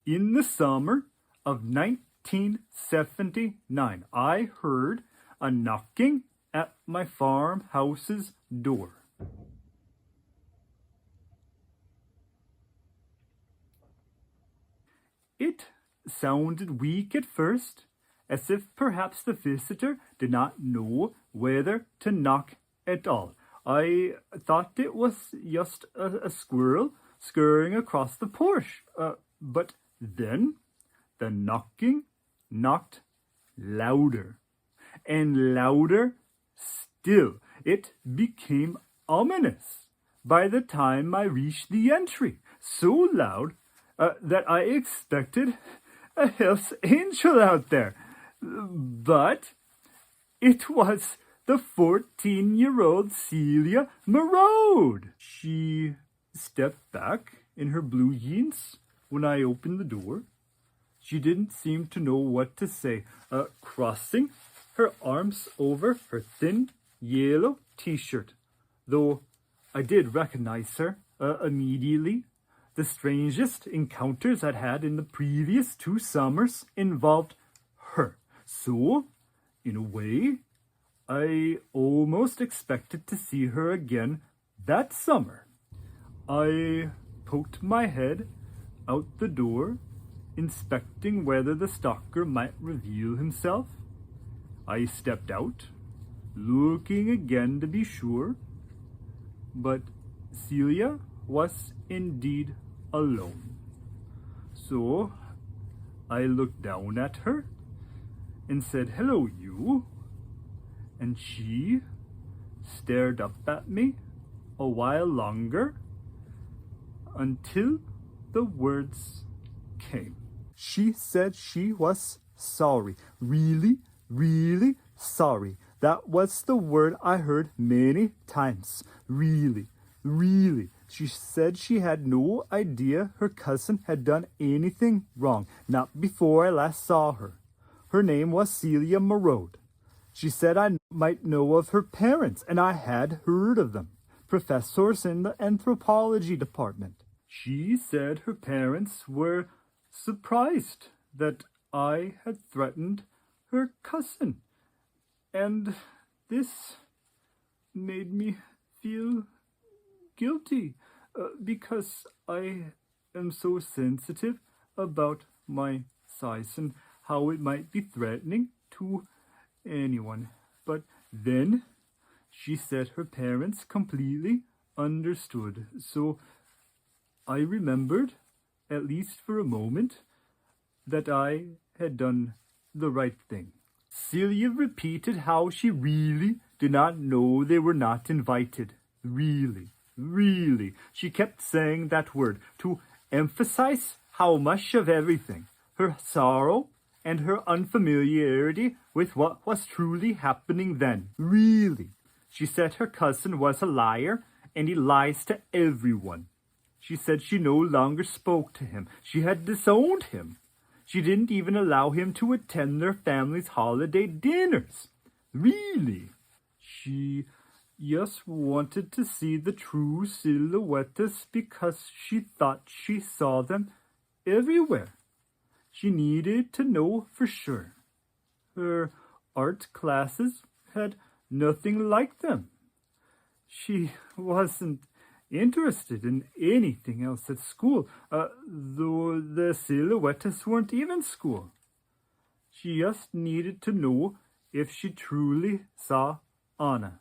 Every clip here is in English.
In the summer of 1979, I heard a knocking at my farmhouse's door. It sounded weak at first, as if perhaps the visitor did not know whether to knock at all. I thought it was just a squirrel scurrying across the porch, but then the knocking knocked louder and louder still. It became ominous by the time I reached the entry, so loud that I expected a Hell's Angel out there. But it was the 14-year-old Celia Merode. She stepped back in her blue jeans when I opened the door. She didn't seem to know what to say, crossing her arms over her thin yellow t-shirt, though I did recognize her immediately. The strangest encounters I'd had in the previous 2 summers involved her. So, in a way, I almost expected to see her again that summer. I poked my head out the door, inspecting whether the stalker might reveal himself. I stepped out, looking again to be sure, but Celia was indeed alone. So I looked down at her and said, "Hello, you." And she stared up at me a while longer until the words came. She said she was sorry. Really, really sorry. That was the word I heard many times. Really, really. She said she had no idea her cousin had done anything wrong, not before I last saw her. Her name was Celia Merode. She said I might know of her parents, and I had heard of them, professors in the anthropology department. She said her parents were surprised that I had threatened her cousin, and this made me feel guilty because I am so sensitive about my size and how it might be threatening to anyone. But then she said her parents completely understood. So I remembered, at least for a moment, that I had done the right thing. Celia repeated how she really did not know they were not invited. Really, really. She kept saying that word to emphasize how much of everything, her sorrow and her unfamiliarity with what was truly happening then. Really. She said her cousin was a liar, and he lies to everyone. She said she no longer spoke to him. She had disowned him. She didn't even allow him to attend their family's holiday dinners. Really. She just wanted to see the true silhouettes because she thought she saw them everywhere. She needed to know for sure. Her art classes had nothing like them. She wasn't interested in anything else at school, though the silhouettes weren't even school. She just needed to know if she truly saw Anna.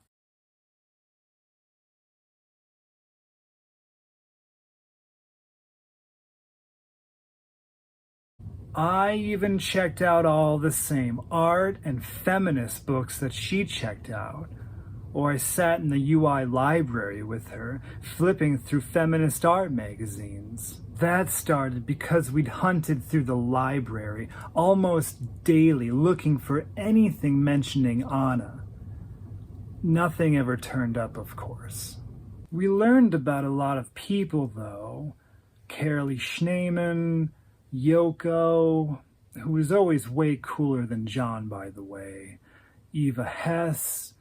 I even checked out all the same art and feminist books that she checked out. Or I sat in the UI library with her, flipping through feminist art magazines. That started because we'd hunted through the library almost daily looking for anything mentioning Anna. Nothing ever turned up, of course. We learned about a lot of people, though. Carolee Schneemann, Yoko, who was always way cooler than John, by the way, Eva Hess,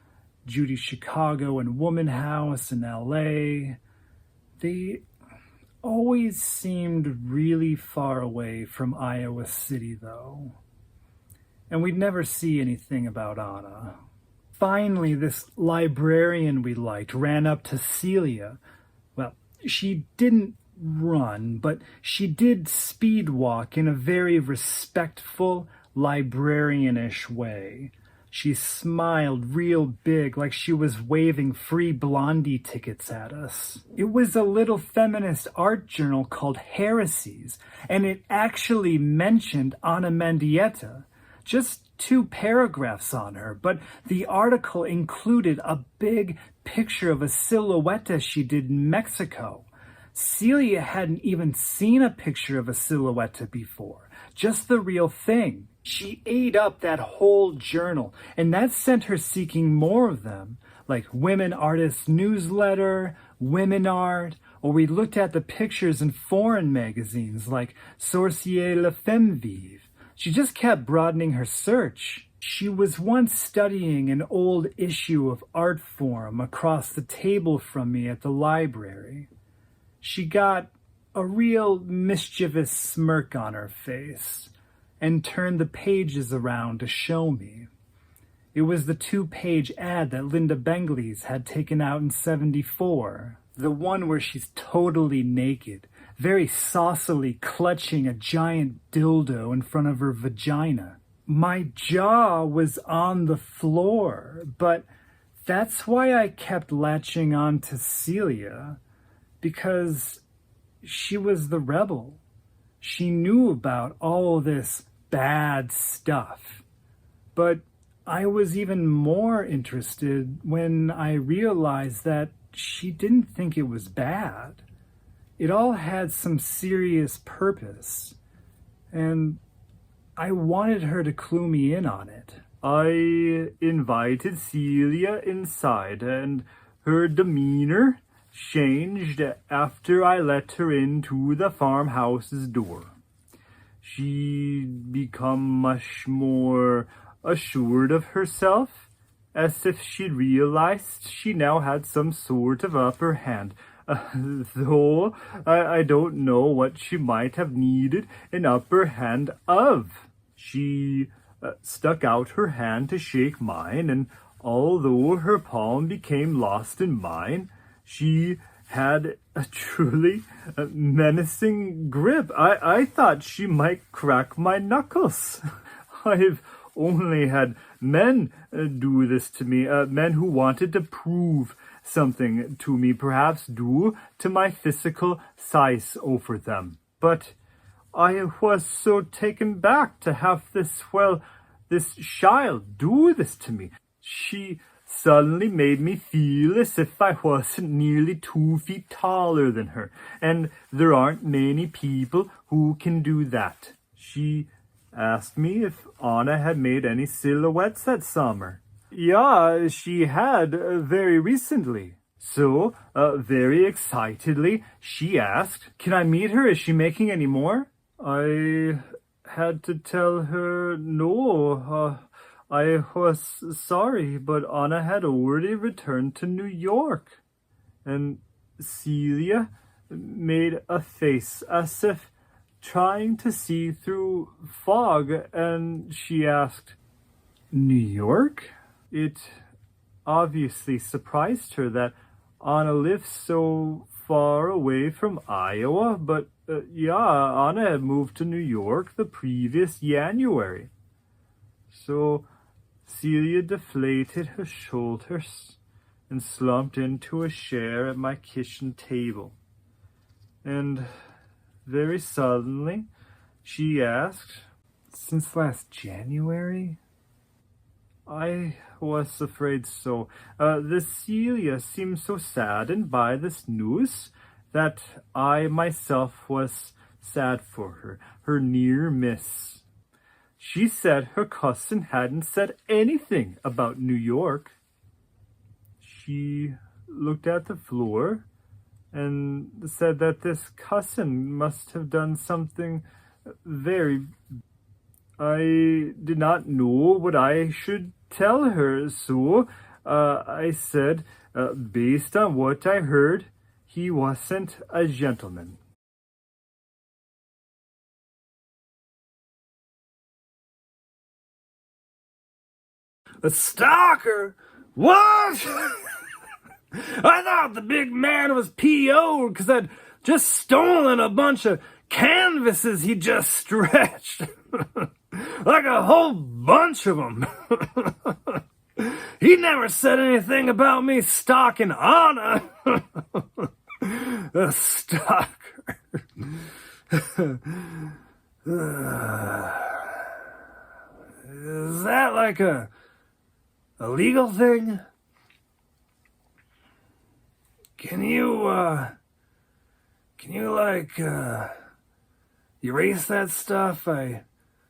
Judy Chicago and Womanhouse in LA. always seemed really far away from Iowa City, though. And we'd never see anything about Anna. Finally, this librarian we liked ran up to Celia. Well, she didn't run, but she did speed walk in a very respectful, librarianish way. She smiled real big, like she was waving free Blondie tickets at us. It was a little feminist art journal called Heresies, and it actually mentioned Anna Mendieta. Just 2 paragraphs on her, but the article included a big picture of a silhouette she did in Mexico. Celia hadn't even seen a picture of a silhouette before, just the real thing. She ate up that whole journal, and that sent her seeking more of them, like Women Artists Newsletter, Women Art, or we looked at the pictures in foreign magazines like Sorcier La Femme Vive. She just kept broadening her search. She was once studying an old issue of Artforum across the table from me at the library. She got a real mischievous smirk on her face and turned the pages around to show me. It was the 2-page ad that Linda Bengleys had taken out in '74. The one where she's totally naked, very saucily clutching a giant dildo in front of her vagina. My jaw was on the floor, but that's why I kept latching on to Celia, because she was the rebel. She knew about all this bad stuff. But I was even more interested when I realized that she didn't think it was bad. It all had some serious purpose, and I wanted her to clue me in on it. I invited Celia inside, and her demeanor changed after I let her into the farmhouse's door. She'd become much more assured of herself, as if she'd realized she now had some sort of upper hand, though I don't know what she might have needed an upper hand of. She stuck out her hand to shake mine, and although her palm became lost in mine, she had a truly menacing grip. I thought she might crack my knuckles. I've only had men do this to me, men who wanted to prove something to me, perhaps due to my physical size over them. But I was so taken back to have this child do this to me. She suddenly made me feel as if I wasn't nearly 2 feet taller than her, and there aren't many people who can do that. She asked me if Anna had made any silhouettes that summer. Yeah, she had very recently. So, very excitedly, she asked, "Can I meet her? Is she making any more?" I had to tell her no. I was sorry, but Anna had already returned to New York. And Celia made a face as if trying to see through fog, and she asked, "New York?" It obviously surprised her that Anna lived so far away from Iowa, but yeah, Anna had moved to New York the previous January. So Celia deflated her shoulders and slumped into a chair at my kitchen table. And very suddenly, she asked, "Since last January?" I was afraid so. The Celia seemed so saddened by this news that I myself was sad for her near miss. She said her cousin hadn't said anything about New York. She looked at the floor and said that this cousin must have done something very... I did not know what I should tell her, so I said, based on what I heard, he wasn't a gentleman. A stalker? What? I thought the big man was PO'd because I'd just stolen a bunch of canvases he just stretched. Like a whole bunch of them. He never said anything about me stalking Anna. A stalker. Is that like a legal thing? Can you erase that stuff I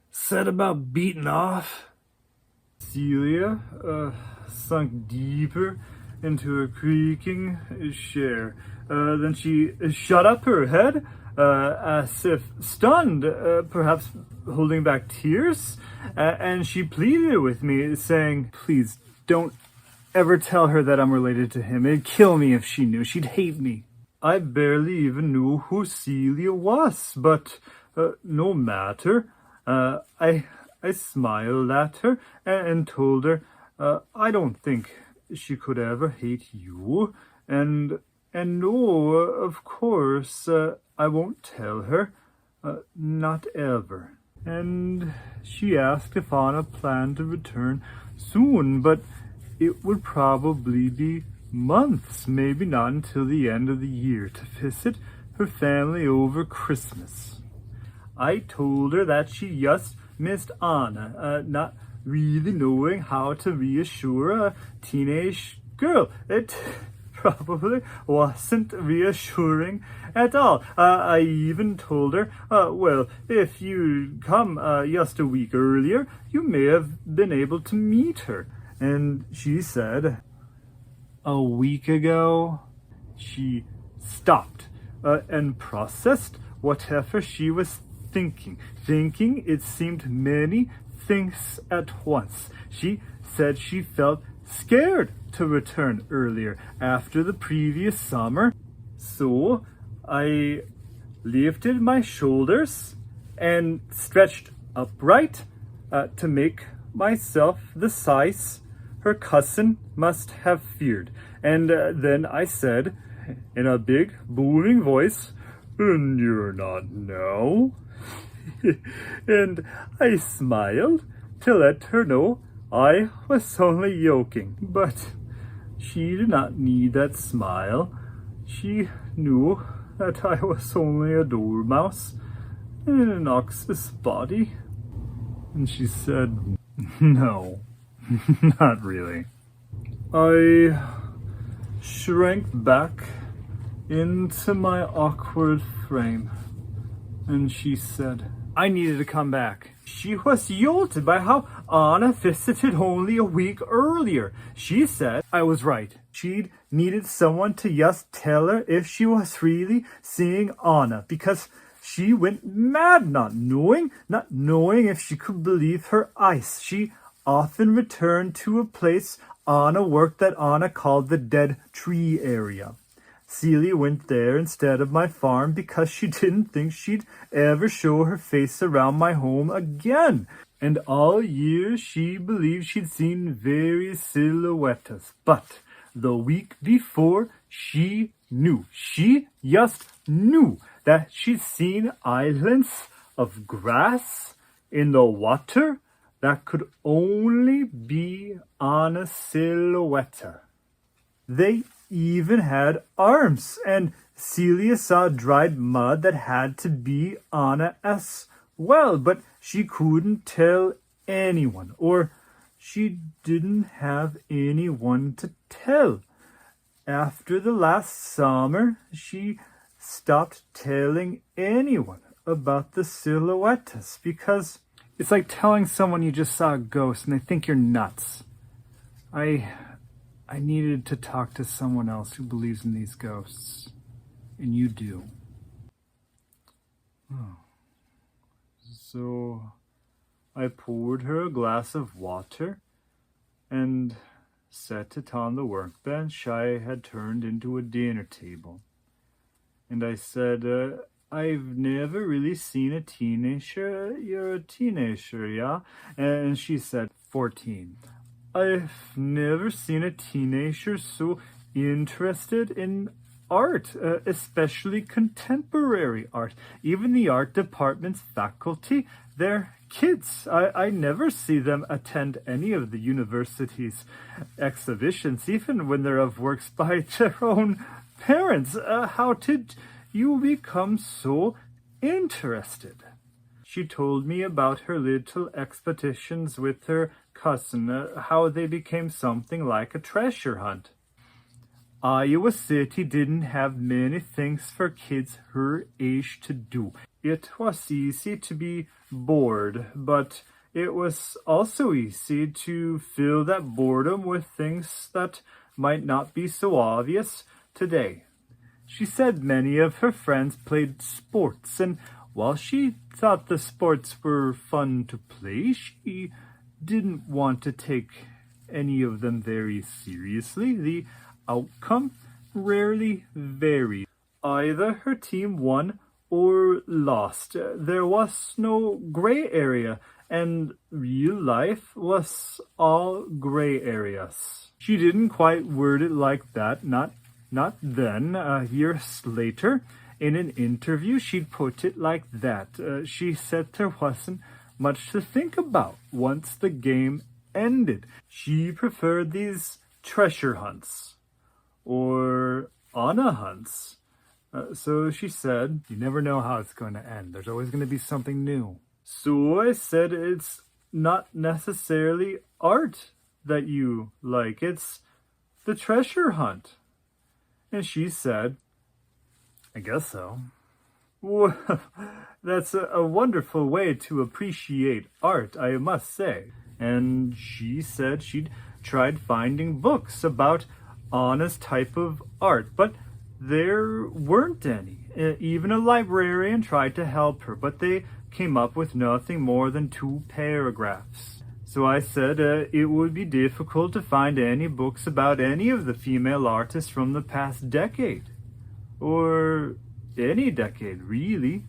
said about beating off? Celia sunk deeper into her creaking chair. Then she shot up her head, as if stunned, perhaps holding back tears, and she pleaded with me, saying, "Please don't ever tell her that I'm related to him. It'd kill me if she knew. She'd hate me." I barely even knew who Celia was, but no matter. I smiled at her and told her, I don't think she could ever hate you, and no, of course, I won't tell her, not ever. And she asked if Anna planned to return soon, but it would probably be months, maybe not until the end of the year, to visit her family over Christmas. I told her that she just missed Anna, not really knowing how to reassure a teenage girl. It probably wasn't reassuring at all. I even told her, well, if you'd come just a week earlier, you may have been able to meet her. And she said, a week ago? She stopped and processed whatever she was thinking it seemed many things at once. She said she felt scared to return earlier after the previous summer. So I lifted my shoulders and stretched upright to make myself the size her cousin must have feared. And then I said, in a big, booming voice, "And you're not now?" And I smiled to let her know I was only joking. But she did not need that smile. She knew that I was only a dormouse in an ox's body. And she said, no, not really. I shrank back into my awkward frame, and she said, I needed to come back. She was jolted by how Anna visited only a week earlier. She said I was right. She'd needed someone to just tell her if she was really seeing Anna, because she went mad not knowing if she could believe her eyes. She often returned to a place Anna worked that Anna called the Dead Tree area. Celia went there instead of my farm because she didn't think she'd ever show her face around my home again. And all year she believed she'd seen various silhouettes. But the week before, she just knew that she'd seen islands of grass in the water that could only be on a silhouette. They even had arms, and Celia saw dried mud that had to be Anna as well, but she couldn't tell anyone, or she didn't have anyone to tell. After the last summer, she stopped telling anyone about the silhouettes because it's like telling someone you just saw a ghost and they think you're nuts. I needed to talk to someone else who believes in these ghosts. And you do. Oh. So I poured her a glass of water and set it on the workbench I had turned into a dinner table. And I said, I've never really seen a teenager. You're a teenager, yeah? And she said, 14. I've never seen a teenager so interested in art, especially contemporary art. Even the art department's faculty, they're kids. I never see them attend any of the university's exhibitions, even when they're of works by their own parents. How did you become so interested? She told me about her little expeditions with her cousin, how they became something like a treasure hunt. Iowa City didn't have many things for kids her age to do. It was easy to be bored, but it was also easy to fill that boredom with things that might not be so obvious today. She said many of her friends played sports, and while she thought the sports were fun to play, she didn't want to take any of them very seriously. The outcome rarely varied. Either her team won or lost. There was no gray area, and real life was all gray areas. She didn't quite word it like that, not then. Years later, in an interview, she'd put it like that. She said there wasn't much to think about once the game ended. She preferred these treasure hunts or Anna hunts. So she said, you never know how it's going to end. There's always going to be something new. So I said, it's not necessarily art that you like. It's the treasure hunt. And she said, I guess so. Well, that's a wonderful way to appreciate art, I must say. And she said she'd tried finding books about Anna's type of art, but there weren't any. Even a librarian tried to help her, but they came up with nothing more than 2 paragraphs. So I said it would be difficult to find any books about any of the female artists from the past decade. Or any decade, really.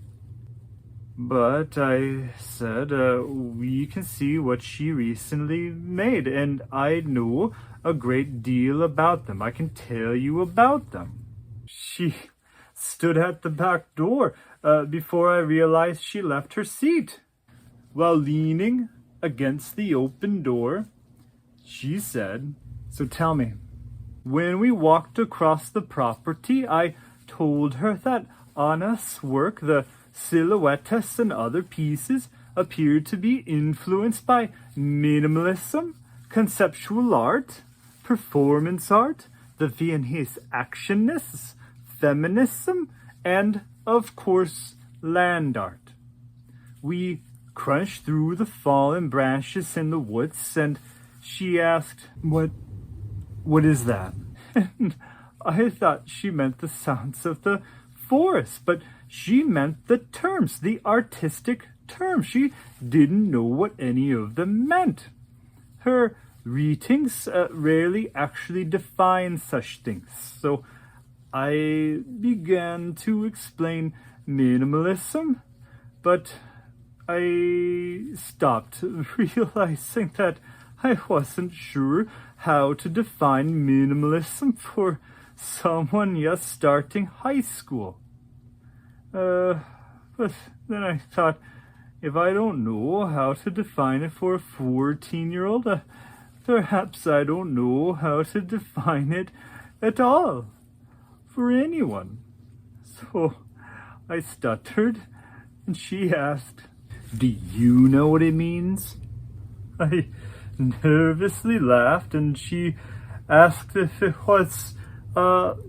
But I said, we can see what she recently made, and I know a great deal about them. I can tell you about them. She stood at the back door before I realized she left her seat. While leaning against the open door, she said, so tell me, when we walked across the property, I told her that Anna's work, the silhouettes and other pieces, appeared to be influenced by minimalism, conceptual art, performance art, the Viennese actionists, feminism, and, of course, land art. We crunched through the fallen branches in the woods, and she asked, What is that? And I thought she meant the sounds of the forest, but she meant the terms, the artistic terms. She didn't know what any of them meant. Her readings rarely actually define such things. So I began to explain minimalism, but I stopped, realizing that I wasn't sure how to define minimalism for someone just starting high school. But then I thought, if I don't know how to define it for a 14-year-old, perhaps I don't know how to define it at all for anyone. So I stuttered, and she asked, do you know what it means? I nervously laughed, and she asked if it was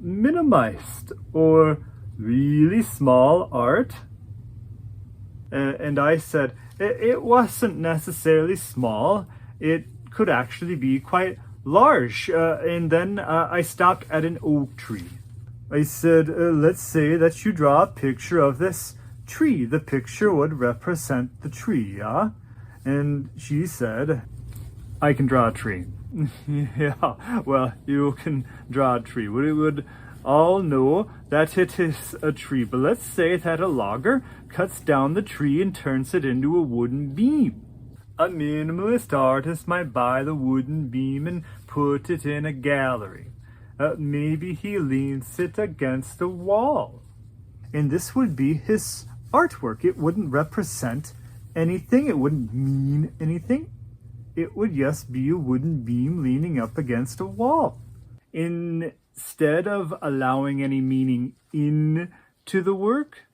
minimized or really small art. And I said it wasn't necessarily small. It could actually be quite large. And then I stopped at an oak tree. I said, let's say that you draw a picture of this tree. The picture would represent the tree, yeah? And she said, I can draw a tree. Yeah, well, you can draw a tree. We would all know that it is a tree. But let's say that a logger cuts down the tree and turns it into a wooden beam. A minimalist artist might buy the wooden beam and put it in a gallery. Maybe he leans it against a wall. And this would be his artwork. It wouldn't represent anything. It wouldn't mean anything. It would just be a wooden beam leaning up against a wall. Instead of allowing any meaning into the work,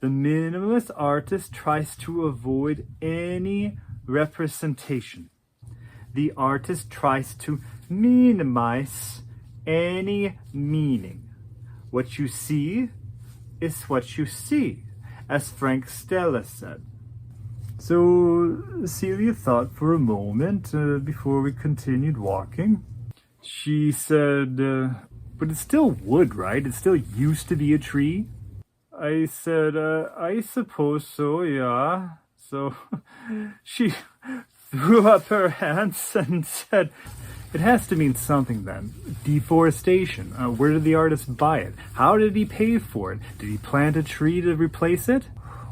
the minimalist artist tries to avoid any representation. The artist tries to minimize any meaning. What you see is what you see, as Frank Stella said. So Celia thought for a moment before we continued walking. She said, but it's still wood, right? It still used to be a tree. I said, I suppose so, yeah. So she threw up her hands and said, it has to mean something then. Deforestation. Where did the artist buy it? How did he pay for it? Did he plant a tree to replace it?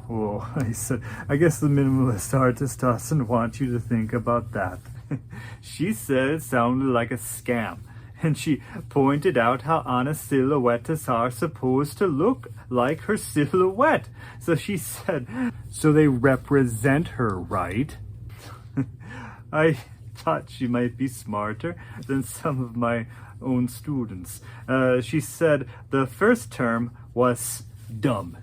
Oh, I said, I guess the minimalist artist doesn't want you to think about that. She said it sounded like a scam. And she pointed out how honest silhouettes are supposed to look like her silhouette. So she said, so they represent her, right? I thought she might be smarter than some of my own students. She said the first term was dumb,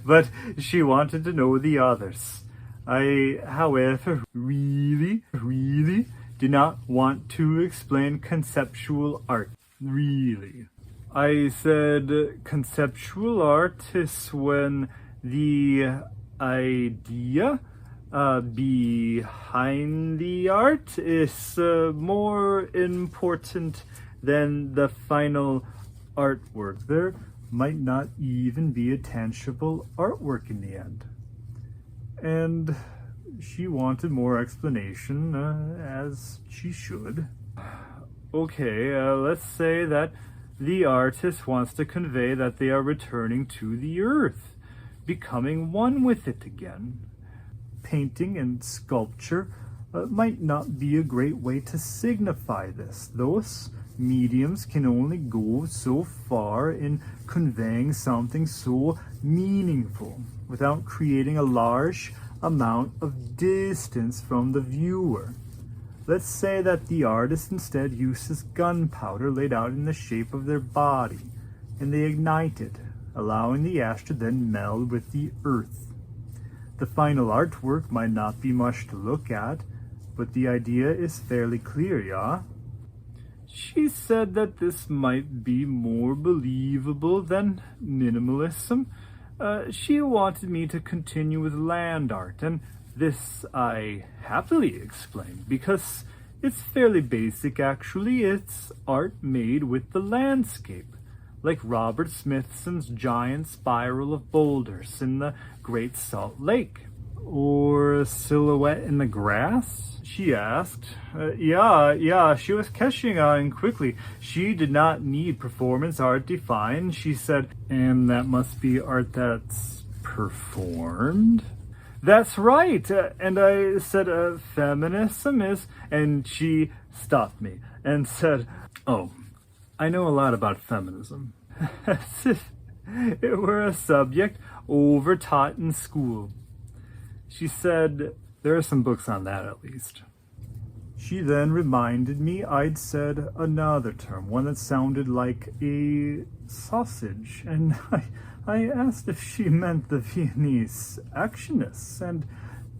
but she wanted to know the others. I, however, really do not want to explain conceptual art. Really. I said conceptual art is when the idea behind the art is more important than the final artwork. There might not even be a tangible artwork in the end. And she wanted more explanation, as she should. Okay, let's say that the artist wants to convey that they are returning to the earth, becoming one with it again. Painting and sculpture might not be a great way to signify this. Those mediums can only go so far in conveying something so meaningful without creating a large amount of distance from the viewer. Let's say that the artist instead uses gunpowder laid out in the shape of their body, and they ignite it, allowing the ash to then meld with the earth. The final artwork might not be much to look at, but the idea is fairly clear, yeah? She said that this might be more believable than minimalism. She wanted me to continue with land art, and this I happily explained, because it's fairly basic actually. It's art made with the landscape, like Robert Smithson's giant spiral of boulders in the Great Salt Lake. Or a silhouette in the grass? She asked. Yeah, she was catching on quickly. She did not need performance art defined. She said, and that must be art that's performed? That's right. And I said, feminism is, and she stopped me and said, oh, I know a lot about feminism. As if it were a subject over-taught in school. She said, there are some books on that at least. She then reminded me I'd said another term, one that sounded like a sausage, and I asked if she meant the Viennese actionists, and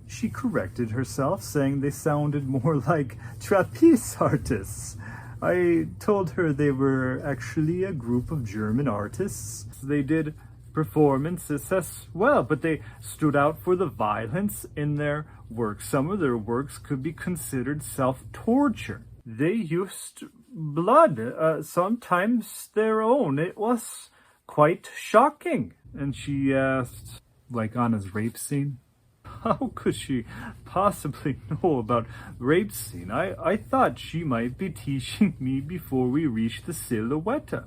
she corrected herself, saying they sounded more like trapeze artists. I told her they were actually a group of German artists. They did performances as well, but they stood out for the violence in their work. Some of their works could be considered self-torture. They used blood, sometimes their own. It was quite shocking. And she asked, like Anna's rape scene? How could she possibly know about rape scene? I thought she might be teaching me before we reached the silhouette.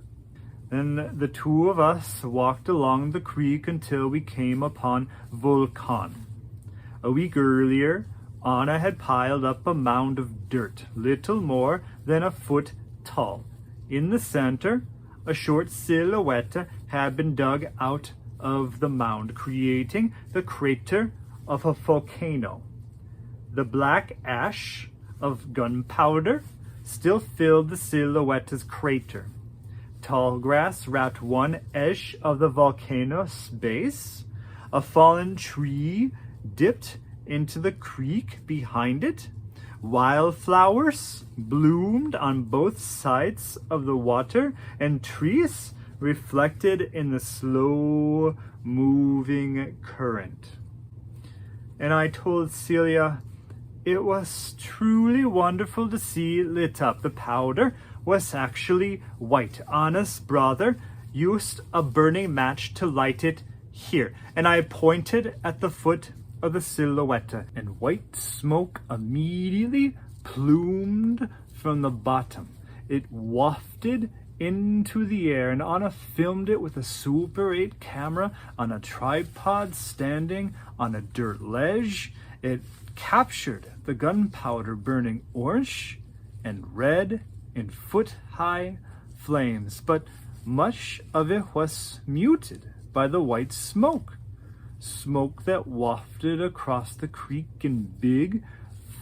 Then the two of us walked along the creek until we came upon Vulcan. A week earlier, Anna had piled up a mound of dirt, little more than a foot tall. In the center, a short silhouette had been dug out of the mound, creating the crater of a volcano. The black ash of gunpowder still filled the silhouette's crater. Tall grass wrapped one edge of the volcano's base. A fallen tree dipped into the creek behind it. Wildflowers bloomed on both sides of the water, and trees reflected in the slow moving current. And I told Celia it was truly wonderful to see it lit up. The powder was actually white. Anna's brother used a burning match to light it here, and I pointed at the foot of the silhouette, and white smoke immediately plumed from the bottom. It wafted into the air, and Anna filmed it with a Super 8 camera on a tripod standing on a dirt ledge. It captured the gunpowder burning orange and red in foot-high flames, but much of it was muted by the white smoke. Smoke that wafted across the creek in big,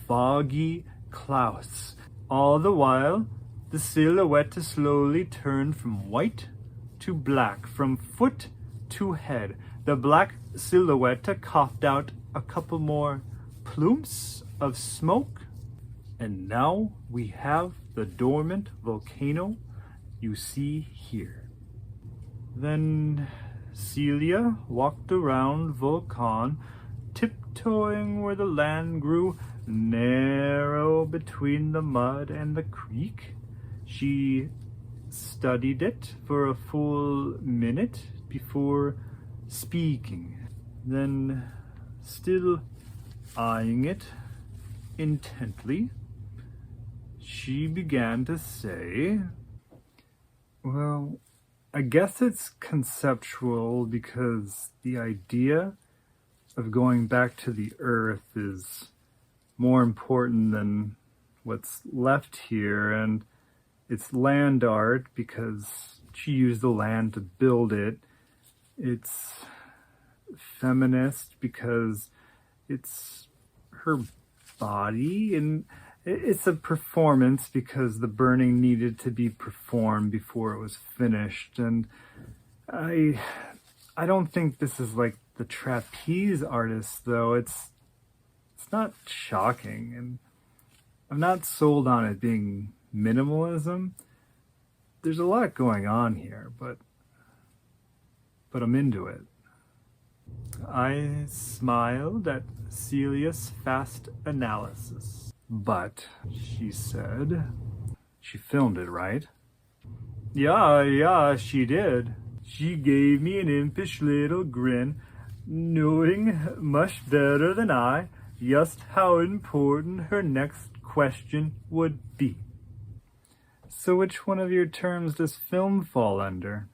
foggy clouds. All the while, the silhouette slowly turned from white to black, from foot to head. The black silhouette coughed out a couple more plumes of smoke, and now we have the dormant volcano you see here. Then Celia walked around Volcan, tiptoeing where the land grew narrow between the mud and the creek. She studied it for a full minute before speaking. Then, still eyeing it intently, she began to say, well, I guess it's conceptual because the idea of going back to the earth is more important than what's left here, and it's land art because she used the land to build it. It's feminist because it's her body, and it's a performance because the burning needed to be performed before it was finished. And I don't think this is like the trapeze artist, though. It's not shocking, and I'm not sold on it being minimalism. There's a lot going on here, but I'm into it. I smiled at Celia's fast analysis. But, she said, she filmed it, right? Yeah, she did. She gave me an impish little grin, knowing much better than I just how important her next question would be. So which one of your terms does film fall under?